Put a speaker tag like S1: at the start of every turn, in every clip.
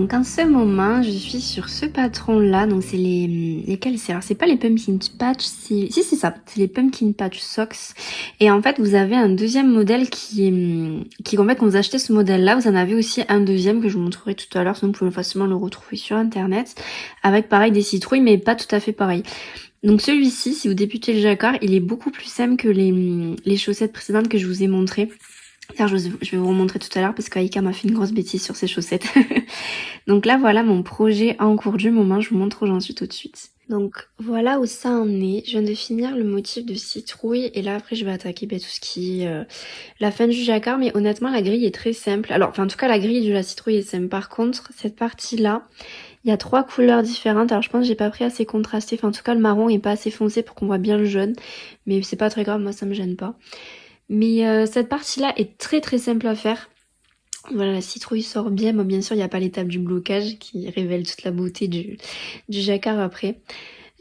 S1: donc en ce moment, je suis sur ce patron-là. Donc c'est lesquels c'est? Alors c'est pas les pumpkin patch, si c'est ça, c'est les pumpkin patch socks. Et en fait, vous avez un deuxième modèle qui en fait, quand vous achetez ce modèle-là, vous en avez aussi un deuxième que je vous montrerai tout à l'heure. Sinon, vous pouvez facilement le retrouver sur internet, avec pareil des citrouilles, mais pas tout à fait pareil. Donc celui-ci, si vous débutez le jacquard, il est beaucoup plus simple que les chaussettes précédentes que je vous ai montrées. D'ailleurs, je vais vous remontrer tout à l'heure parce qu'Aïka m'a fait une grosse bêtise sur ses chaussettes. Donc là, voilà mon projet en cours du moment. Je vous montre où j'en suis tout de suite. Donc voilà où ça en est. Je viens de finir le motif de citrouille et là après je vais attaquer tout ce qui est la fin du jacquard. Mais honnêtement, la grille est très simple. Alors, enfin en tout cas, la grille de la citrouille est simple. Par contre, cette partie-là, il y a 3 couleurs différentes. Alors je pense que j'ai pas pris assez contrasté. Enfin en tout cas, le marron est pas assez foncé pour qu'on voit bien le jaune. Mais c'est pas très grave, moi ça me gêne pas. Mais cette partie-là est très très simple à faire. Voilà, la citrouille sort bien. Bon, bien sûr, il n'y a pas l'étape du blocage qui révèle toute la beauté du jacquard après.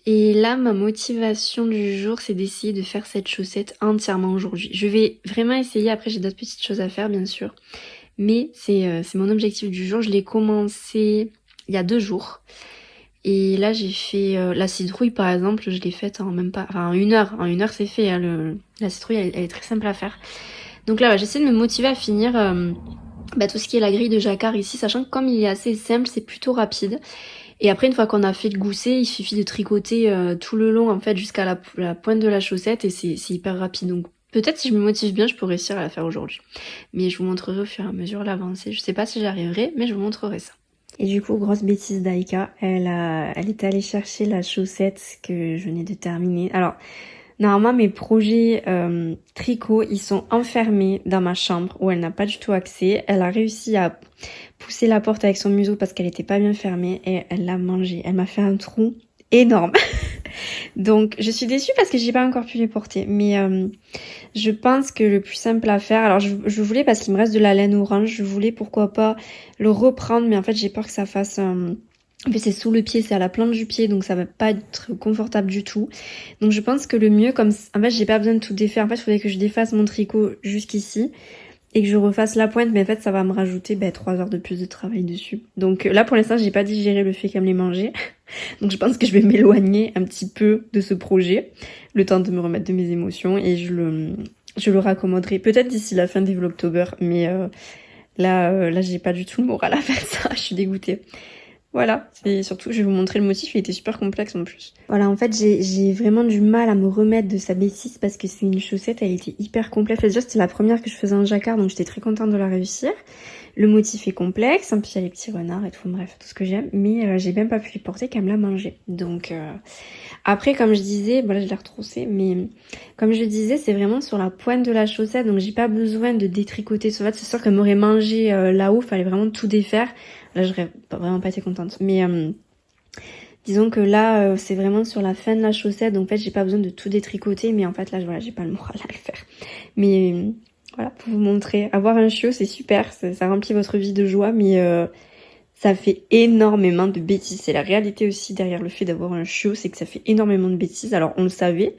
S1: Et là, ma motivation du jour, c'est d'essayer de faire cette chaussette entièrement aujourd'hui. Je vais vraiment essayer. Après, j'ai d'autres petites choses à faire, bien sûr. Mais c'est mon objectif du jour. Je l'ai commencé il y a 2 jours. Et là, j'ai fait la citrouille, par exemple, je l'ai faite en même pas... Enfin, en 1 heure. En 1 heure, c'est fait. Hein, la citrouille, elle est très simple à faire. Donc là, ouais, j'essaie de me motiver à finir tout ce qui est la grille de jacquard ici, sachant que comme il est assez simple, c'est plutôt rapide. Et après, une fois qu'on a fait le gousset, il suffit de tricoter tout le long, en fait, jusqu'à la pointe de la chaussette, et c'est hyper rapide. Donc peut-être si je me motive bien, je pourrais réussir à la faire aujourd'hui. Mais je vous montrerai au fur et à mesure l'avancée. Je sais pas si j'arriverai, mais je vous montrerai ça. Et du coup, grosse bêtise d'Aïka, elle est allée chercher la chaussette que je venais de terminer. Alors, normalement, mes projets tricot, ils sont enfermés dans ma chambre où elle n'a pas du tout accès. Elle a réussi à pousser la porte avec son museau parce qu'elle était pas bien fermée et elle l'a mangé. Elle m'a fait un trou énorme. Donc, je suis déçue parce que j'ai pas encore pu les porter. Mais je pense que le plus simple à faire... Alors, je voulais, parce qu'il me reste de la laine orange, je voulais pourquoi pas le reprendre. Mais en fait, j'ai peur que ça fasse... En plus, c'est sous le pied, c'est à la plante du pied, donc ça va pas être confortable du tout. Donc je pense que le mieux, comme en fait j'ai pas besoin de tout défaire, en fait il faudrait que je défasse mon tricot jusqu'ici et que je refasse la pointe, mais en fait ça va me rajouter 3 heures de plus de travail dessus. Donc là pour l'instant j'ai pas digéré le fait qu'elle me les mangeait, donc je pense que je vais m'éloigner un petit peu de ce projet, le temps de me remettre de mes émotions, et je le raccommoderai peut-être d'ici la fin des Vlogtober, mais là j'ai pas du tout le moral à faire ça, je suis dégoûtée. Voilà, et surtout je vais vous montrer le motif, il était super complexe en plus. Voilà, en fait j'ai vraiment du mal à me remettre de sa bêtise parce que c'est une chaussette, elle était hyper complexe. Déjà c'était la première que je faisais en jacquard, donc j'étais très contente de la réussir. Le motif est complexe, en plus il y a les petits renards et tout, bref, tout ce que j'aime. Mais j'ai même pas pu les porter qu'elle me l'a mangé. Donc après comme je disais, bon là je l'ai retroussé, mais comme je disais c'est vraiment sur la pointe de la chaussette, donc j'ai pas besoin de détricoter. En fait c'est sûr qu'elle m'aurait mangé là-haut, fallait vraiment tout défaire. Là, j'aurais vraiment pas été contente. Mais disons que là, c'est vraiment sur la fin de la chaussette. Donc en fait, j'ai pas besoin de tout détricoter. Mais en fait, là, voilà, j'ai pas le moral à le faire. Mais voilà, pour vous montrer. Avoir un chiot, c'est super. Ça remplit votre vie de joie. Mais ça fait énormément de bêtises. C'est la réalité aussi derrière le fait d'avoir un chiot. C'est que ça fait énormément de bêtises. Alors, on le savait.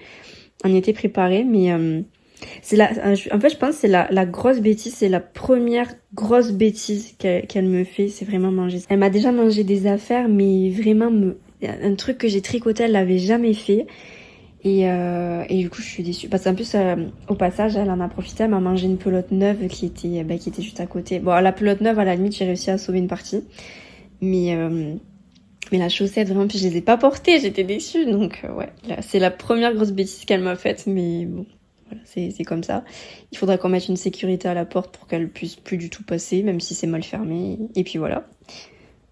S1: On y était préparé. Mais... en fait, je pense que c'est la grosse bêtise, c'est la première grosse bêtise qu'elle me fait, c'est vraiment manger. Elle m'a déjà mangé des affaires, mais vraiment un truc que j'ai tricoté, elle l'avait jamais fait. Et du coup, je suis déçue. Parce qu'en plus, au passage, elle en a profité, elle m'a mangé une pelote neuve qui était juste à côté. Bon, la pelote neuve, à la limite, j'ai réussi à sauver une partie. Mais la chaussette, vraiment, puis je les ai pas portées, j'étais déçue. Donc ouais, c'est la première grosse bêtise qu'elle m'a faite, mais bon. Voilà, c'est comme ça. Il faudra qu'on mette une sécurité à la porte pour qu'elle puisse plus du tout passer, même si c'est mal fermé. Et puis voilà.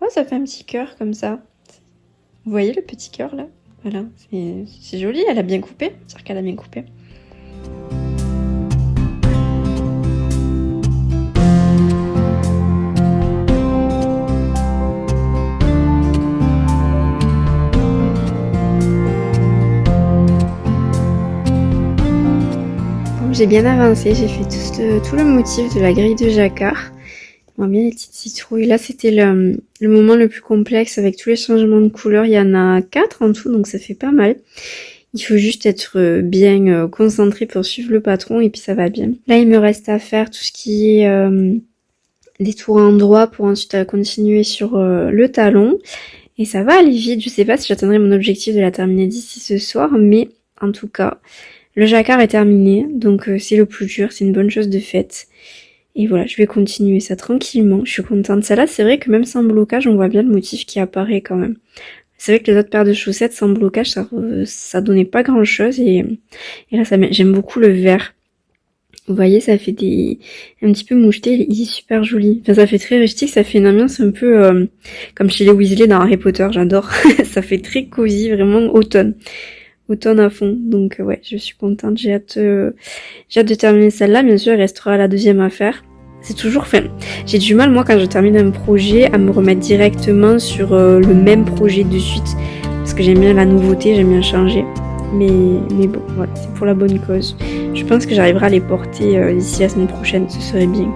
S1: Oh, ça fait un petit cœur comme ça. Vous voyez le petit cœur là? Voilà, c'est joli, elle a bien coupé. C'est-à-dire qu'elle a bien coupé. J'ai bien avancé, j'ai fait tout le motif de la grille de jacquard. Bon, bien les petites citrouilles. Là, c'était le moment le plus complexe avec tous les changements de couleurs. Il y en a 4 en tout, donc ça fait pas mal. Il faut juste être bien concentré pour suivre le patron et puis ça va bien. Là, il me reste à faire tout ce qui est des tours endroits pour ensuite continuer sur le talon. Et ça va aller vite, je sais pas si j'atteindrai mon objectif de la terminer d'ici ce soir, mais en tout cas, le jacquard est terminé, donc c'est le plus dur, c'est une bonne chose de faite. Et voilà, je vais continuer ça tranquillement, je suis contente. Celle-là, c'est vrai que même sans blocage, on voit bien le motif qui apparaît quand même. C'est vrai que les autres paires de chaussettes sans blocage, ça donnait pas grand-chose, et là, j'aime beaucoup le vert. Vous voyez, ça fait un petit peu moucheté, il est super joli. Enfin, ça fait très rustique, ça fait une ambiance un peu comme chez les Weasley dans Harry Potter, j'adore. Ça fait très cosy, vraiment automne. Automne à fond. Donc ouais, je suis contente, j'ai hâte de terminer celle-là. Bien sûr, il restera la deuxième à faire. C'est toujours, enfin, j'ai du mal, moi, quand je termine un projet, à me remettre directement sur le même projet de suite. Parce que j'aime bien la nouveauté, j'aime bien changer. Mais bon, voilà, c'est pour la bonne cause. Je pense que j'arriverai à les porter d'ici la semaine prochaine, ce serait bien.